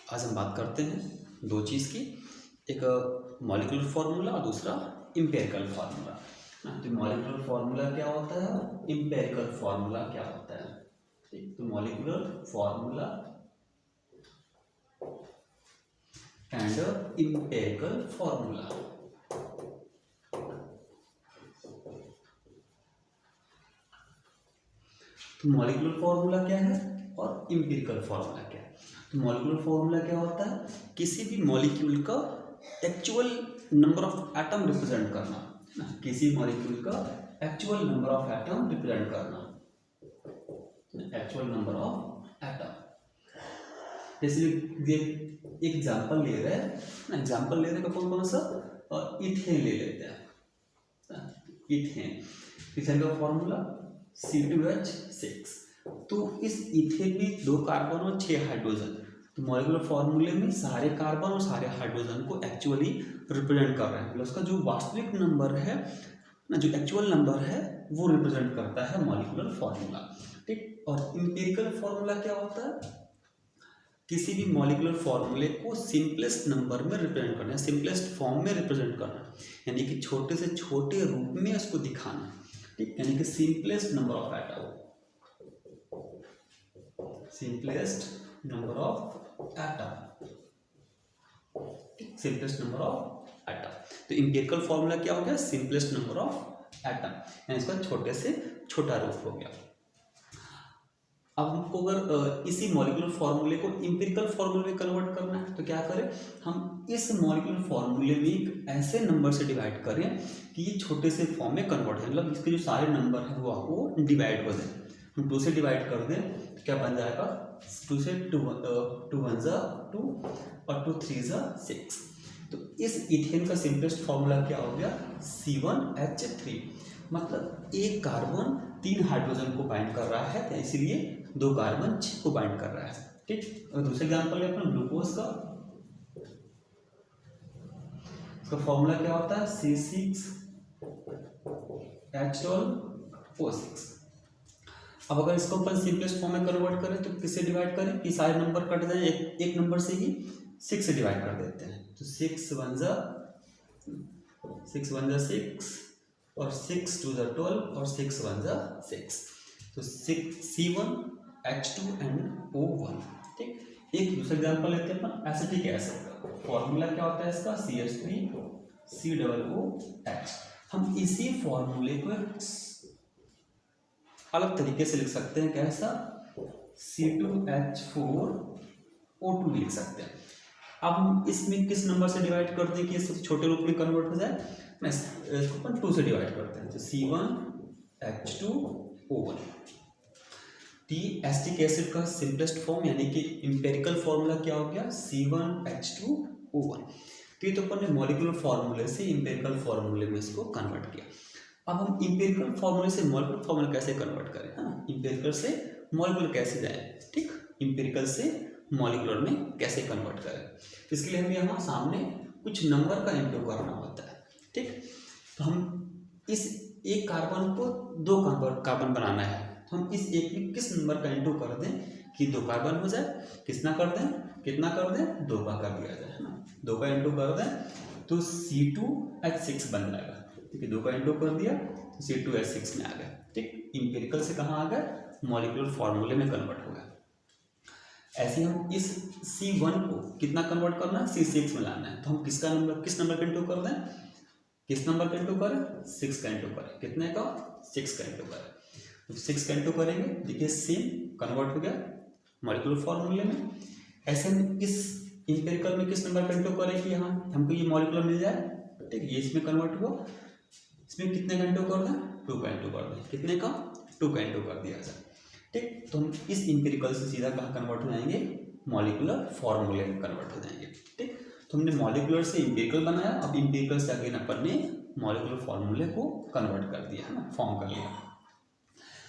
आज हम बात करते हैं दो चीज़ की, एक मॉलिक्यूलर फार्मूला और दूसरा इम्पेरिकल फार्मूला। तो मॉलिक्यूलर फार्मूला क्या होता है, इम्पेरिकल फार्मूला क्या होता है। ठीक, तो molecular formula and empirical formula. तो मॉलिक्यूलर फार्मूला क्या है और इम्पेरिकल फार्मूला क्या है। तो मॉलिक्यूलर फार्मूला क्या होता है, किसी भी मॉलिक्यूल का actual number of atom represent करना है ना, किसी मॉलिक्यूल का actual number of atom represent करना, एक्चुअल नंबर ऑफ एटम। जैसे ये एग्जांपल ले रहे हैं ना, एग्जांपल ले रहे हैं कौन कौन सा, और इथेन ले लेते हैं। इथेन, इथेन का फॉर्मूला C2H6। तो इस इथेन में 2 कार्बन और 6 हाइड्रोजन, तो मॉलिक्यूलर फॉर्मूले में सारे कार्बन और सारे हाइड्रोजन को एक्चुअली रिप्रेजेंट कर रहे हैं, उसका जो वास्तविक नंबर है ना, जो एक्चुअल नंबर है वो रिप्रेजेंट करता है मॉलिक्यूलर फॉर्मूला। ठीक, और इम्पेरिकल फॉर्मूला क्या होता है, किसी भी मॉलिक्यूलर फॉर्मूले को सिंपलेस्ट नंबर में रिप्रेजेंट करना है, सिंपलेस्ट फॉर्म में रिप्रेजेंट करना, यानी कि छोटे से छोटे रूप में उसको दिखाना। ठीक, यानी कि simplest number of atom, simplest number of atom, simplest number of atom. तो इम्पेरिकल फॉर्मूला क्या हो गया, सिंपलेस्ट नंबर ऑफ एटम, यानी इसका छोटे से छोटा रूप हो गया। अब हमको अगर इसी मॉलिक्यूलर फॉर्मूले को इम्पेरिकल फॉर्मूले में कन्वर्ट करना है तो क्या करें, हम इस मॉलिक्यूलर फॉर्मूले में एक ऐसे नंबर से डिवाइड करें कि ये छोटे से फॉर्म में कन्वर्ट है, मतलब इसके जो सारे नंबर हैं वो आपको डिवाइड हो जाए। हम 2 से डिवाइड कर दें तो क्या बन जाएगा, 2 से 2 1 जा 2 और 2 3 जा 6। तो इस इथेन का सिंपलेस्ट फॉर्मूला क्या हो गया, C1H3, मतलब एक कार्बन 3 हाइड्रोजन को बाइंड कर रहा है, तो इसीलिए 2 कार्बन 6 को बाइंड कर रहा है। ठीक, और दूसरे एग्जाम्पल है अपना ग्लूकोज का, इसका फॉर्मूला क्या होता है, C6H12O6। अब अगर इसको अपन सिंपलेस्ट फॉर्म में कन्वर्ट करें तो किससे डिवाइड करें कि सारे नंबर कट जाए, एक नंबर से ही 6 से डिवाइड कर देते हैं। तो 6 1 जा 6 और 6 2 जा 12 और 6 1 जा 6। तो C1H2 and O1। ठीक, एक दूसरा एग्जाम्पल लेते हैं अपन एसिटिक एसिड का, फॉर्मूला क्या होता है इसका, CH3COOH। हम इसी फॉर्मूले को अलग तरीके से लिख सकते हैं, कैसा, C2H4O2 लिख सकते हैं। अब हम इसमें किस नंबर से डिवाइड कर दें कि ये छोटे रूप में कन्वर्ट हो जाए, मैं इसको अपन 2 से डिवाइड करते हैं, तो C1H2O1। टी एसिटिक एसिड का सिंपलेस्ट फॉर्म यानी कि इम्पेरिकल फॉर्मूला क्या हो गया, C1H2O1। तो ये तो अपन ने मॉलिक्यूलर फॉर्मूले से इम्पेरिकल फॉर्मूले में इसको कन्वर्ट किया। अब हम इम्पेरिकल फॉर्मूले से मॉलिक्यूलर फॉर्मूला कैसे कन्वर्ट करें, है ना, इम्पेरिकल से मॉलिक्यूलर कैसे जाए। ठीक, इम्पेरिकल से मॉलिक्यूलर में कैसे कन्वर्ट करें, इसके लिए हमें यहाँ सामने कुछ नंबर का इंटू करना होता है। ठीक, तो हम इस एक कार्बन को 2 कार्बन बनाना है, तो हम इस एक में किस नंबर का इंटू कर दें कि 2 कार्बन हो जाए, कितना कर दें 2 का कर दिया जाए, है ना, 2 का इंटू कर दें तो C2H6 बन जाएगा। ठीक है, 2 का इंटू कर दिया तो C2H6 में आ गया। ठीक, इम्पेरिकल से कहाँ आ गया, मॉलिक्यूलर फॉर्मूले में कन्वर्ट हो गया। ऐसे हम इस C1 को कितना कन्वर्ट करना है, C6 में लाना है, तो हम किस नंबर का इंटू कर दें, किस नंबर का इंटू करें, 6 का इंटू करें, कितने का, 6 का इंटू करें, तो 6 का इंटू करेंगे, देखिए सेम कन्वर्ट हो गया मॉलिक्यूलर फॉर्मूले में। ऐसे हम इस इम्पेरिकल में किस नंबर का इंटू करें कि यहाँ हमको ये मॉलिक्यूलर मिल जाए। ठीक, ये इसमें कन्वर्ट हुआ, इसमें कितने का इंटू कर दें, 2 का इंटू कर दें, कितने का, 2 का इंटू कर दिया जाए। ठीक, तो हम इस इम्पेरिकल से सीधा कहाँ कन्वर्ट हो जाएंगे, मॉलिक्यूलर फॉर्मूले में कन्वर्ट हो जाएंगे। ठीक, तो हमने मॉलिक्यूलर से इम्पेरिकल बनाया, अब इम्पेरिकल से अगेन अपन ने मॉलिक्यूलर फॉर्मूले को कन्वर्ट कर दिया, है ना, फॉर्म कर लिया।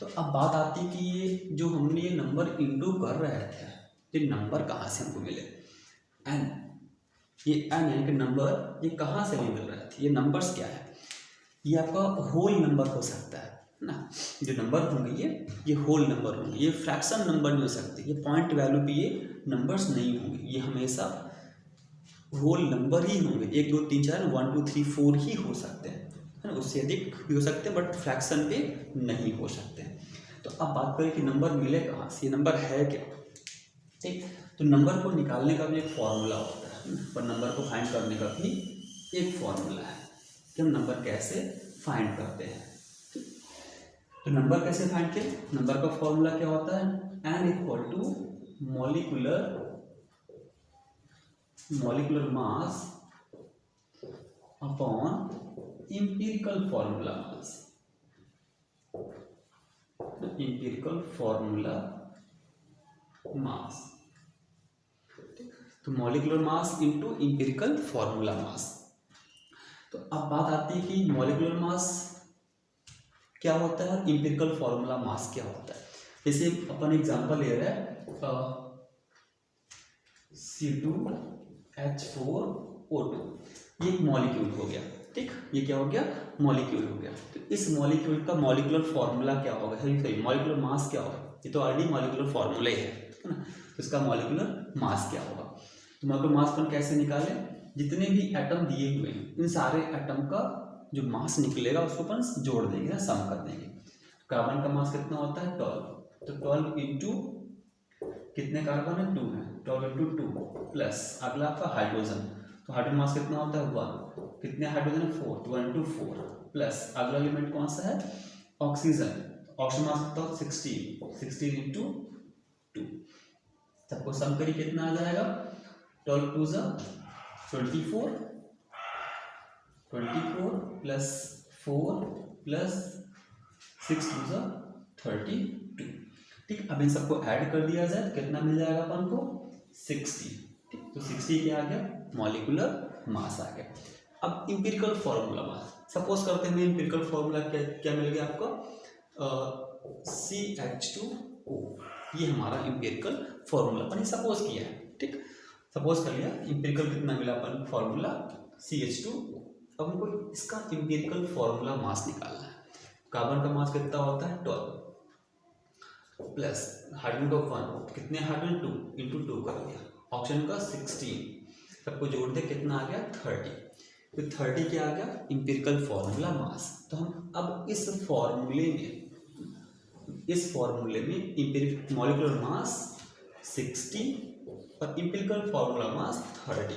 तो अब बात आती कि ये जो हमने ये नंबर इंटू कर रहे थे, ये नंबर कहाँ से हमको मिले, एन, ये एन यानी कि नंबर ये कहाँ से मिल रहे थे, ये नंबर्स क्या है, ये आपका होल नंबर हो सकता है ना, जो नंबर होंगे ये होल नंबर होंगे, ये फ्रैक्शन नंबर नहीं हो सकते, ये पॉइंट वैल्यू पे ये नंबर्स नहीं होंगे, ये हमेशा होल नंबर ही होंगे। 1 2 3 4 1 2 3 4 ही हो सकते हैं, है ना, उससे अधिक भी हो सकते हैं बट फ्रैक्शन पे नहीं हो सकते हैं। तो अब बात करें कि नंबर मिले कहाँ से, ये नंबर है क्या, ठीक। तो नंबर को निकालने का भी एक फॉर्मूला होता है, पर नंबर को फाइंड करने का भी एक फॉर्मूला है कि हम नंबर कैसे फाइंड करते हैं। तो नंबर कैसे फाइंड किए, नंबर का फॉर्मूला क्या होता है, n equal to molecular mass upon empirical formula mass, empirical formula mass, तो molecular mass into empirical formula mass। तो अब बात आती है कि molecular mass क्या होता है और empirical formula mass क्या होता है। जैसे अपन एग्जांपल ले रहे हैं C2H4O2, ये एक मॉलिक्यूल हो गया, ठीक, ये क्या हो गया, मॉलिक्यूल हो गया। तो इस मॉलिक्यूल का मॉलिक्यूलर फॉर्मूला क्या होगा, सही मॉलिक्यूलर मास क्या होगा, ये तो ऑलरेडी मॉलिक्यूलर फॉर्मूला ही है ना, तो इसका मॉलिक्यूलर मास क्या होगा। तो मॉलिक्यूलर मास अपन कैसे निकाले, जितने भी एटम दिए हुए हैं इन सारे एटम का जो मास निकलेगा उसको अपन जोड़ देंगे, सम कर देंगे। कार्बन का मास कितना होता है 12, तो 12 इंटू कितने कार्बन है 2 है, 12 इंटू 2 प्लस अगला आपका हाइड्रोजन, तो हाइड्रोजन मास कितना होता है 1, कितने हाइड्रोजन है 4, तो 1 इंटू 4 प्लस अगला एलिमेंट कौन सा है ऑक्सीजन, ऑक्सीजन मास कितना होता है 16 इंटू 2, सबको सम करिए कितना आ जाएगा 12 टू ज़ा 24 प्लस 4 प्लस 6 टू ज़ा 32, ठीक। अब इन सबको ऐड कर दिया जाए तो कितना मिल जाएगा अपन को 60, ठीक। तो 60 क्या आ गया, मॉलिक्यूलर मास आ गया। अब इंपिरिकल फॉर्मूला मास, सपोज करते हैं इंपिरिकल फॉर्मूला क्या मिल गया आपको, CH2O, ये हमारा इंपिरिकल फॉर्मूला अपन सपोज किया है, ठीक, सपोज कर लिया। इंपिरिकल कितना मिला अपन फॉर्मूला CH2O। अब हमको इसका इंपिरिकल फॉर्मूला मास निकालना है। कार्बन का मास कितना होता है 12 प्लस हाइड्रोजन का 1, कितने हाइड्रोजन 2 इंटू 2 कर दिया, ऑक्सीजन का 16, सबको जोड़ दे कितना आ गया 30, तो 30 क्या आ गया इंपिरिकल फॉर्मूला मास। तो हम अब इस फॉर्मूले में मॉलिक्यूलर मास 60 और इंपिरिकल फॉर्मूला मास 30,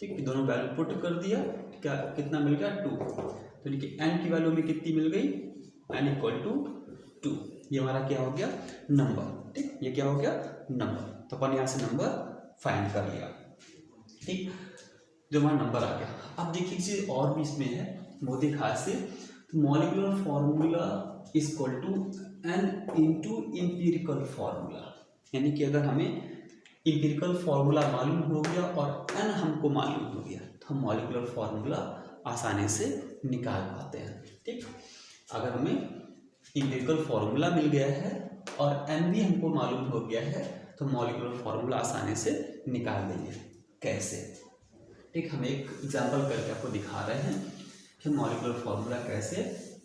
ठीक, दोनों वैल्यू पुट कर दिया, क्या कितना मिल गया 2, तो देखिए n की वैल्यू में कितनी मिल गई, n इक्वल टू 2, ये हमारा क्या हो गया नंबर, ठीक, ये क्या हो गया नंबर। तो अपन यहाँ से नंबर फाइंड कर लिया, ठीक, जो हमारा नंबर आ गया। अब देखिए चीज और भी इसमें है वो दिखा से, molecular formula is equal to n into empirical formula, यानी कि अगर हमें इंपिरिकल फॉर्मूला मालूम हो गया और n हमको मालूम हो गया तो हम मॉलिक्यूलर फॉर्मूला आसानी से निकाल पाते हैं, ठीक। अगर हमें इंपिरिकल फॉर्मूला मिल गया है और n भी हमको मालूम हो गया है तो मॉलिक्यूलर फॉर्मूला आसानी से निकाल देंगे। कैसे, ठीक, हम एक एग्जांपल करके आपको दिखा रहे हैं कि मॉलिक्यूलर फॉर्मूला कैसे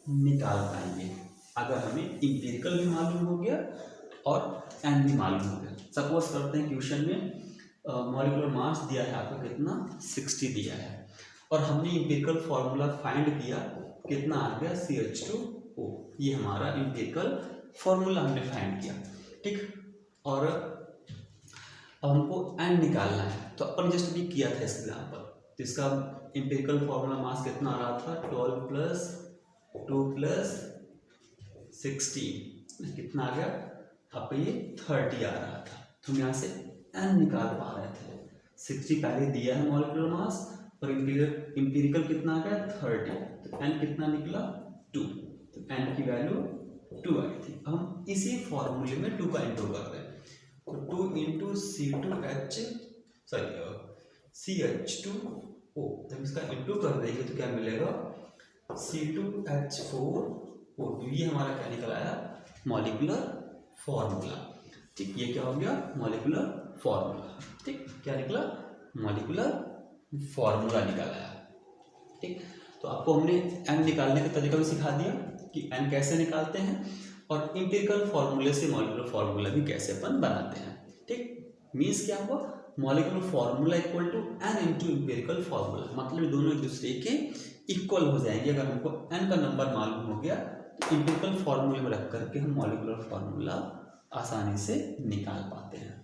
निकाल पाएंगे अगर हमें इंपिरिकल भी मालूम हो गया और n भी मालूम हो गया। सपोज करते हैं क्वेश्चन में मॉलिक्यूलर मास दिया है आपको कितना 60 दिया है और हमने इंपिरिकल फॉर्मूला फाइंड किया, कितना आ गया CH2O, ये हमारा इंपिरिकल फॉर्मूला हमने फाइंड किया, ठीक। और अब हमको n निकालना है, तो अपन जस्ट भी किया था इस एग्जाम्पल, तो इसका इंपिरिकल फॉर्मूला मास कितना आ रहा था 12 प्लस 2 प्लस 16, कितना आ गया आपका ये 30 आ रहा था। तो हम यहाँ से n निकाल पा रहे थे, 60 पहले दिया है मॉलिक्यूलर मास और इंपिरिकल कितना आ गया 30, तो n कितना निकला 2, तो n की वैल्यू 2 आई थी। हम इसी फॉर्मूले में 2 का इंटू कर रहे हैं, तो 2 इंटू CH2O, जब इसका इंटू कर देंगे तो क्या मिलेगा C2H4O2, ये हमारा क्या निकल आया मॉलिक्यूलर फॉर्मूला, ठीक, ये क्या हो गया मॉलिक्यूलर फॉर्मूला, ठीक, क्या निकला मॉलिक्यूलर फॉर्मूला निकल आया, ठीक। तो आपको हमने n निकालने का तरीका भी सिखा दिया कि n कैसे निकालते हैं और इंपिरिकल फॉर्मूले से मॉलिक्यूलर फॉर्मूला भी कैसे अपन बनाते हैं, ठीक, मीन्स क्या हुआ, molecular formula equal to n into empirical formula, मतलब ये दोनों एक दूसरे के इक्वल हो जाएंगे। अगर हमको n का नंबर मालूम हो गया तो इम्पेरिकल फार्मूले में रख करके हम मॉलिक्यूलर फार्मूला आसानी से निकाल पाते हैं।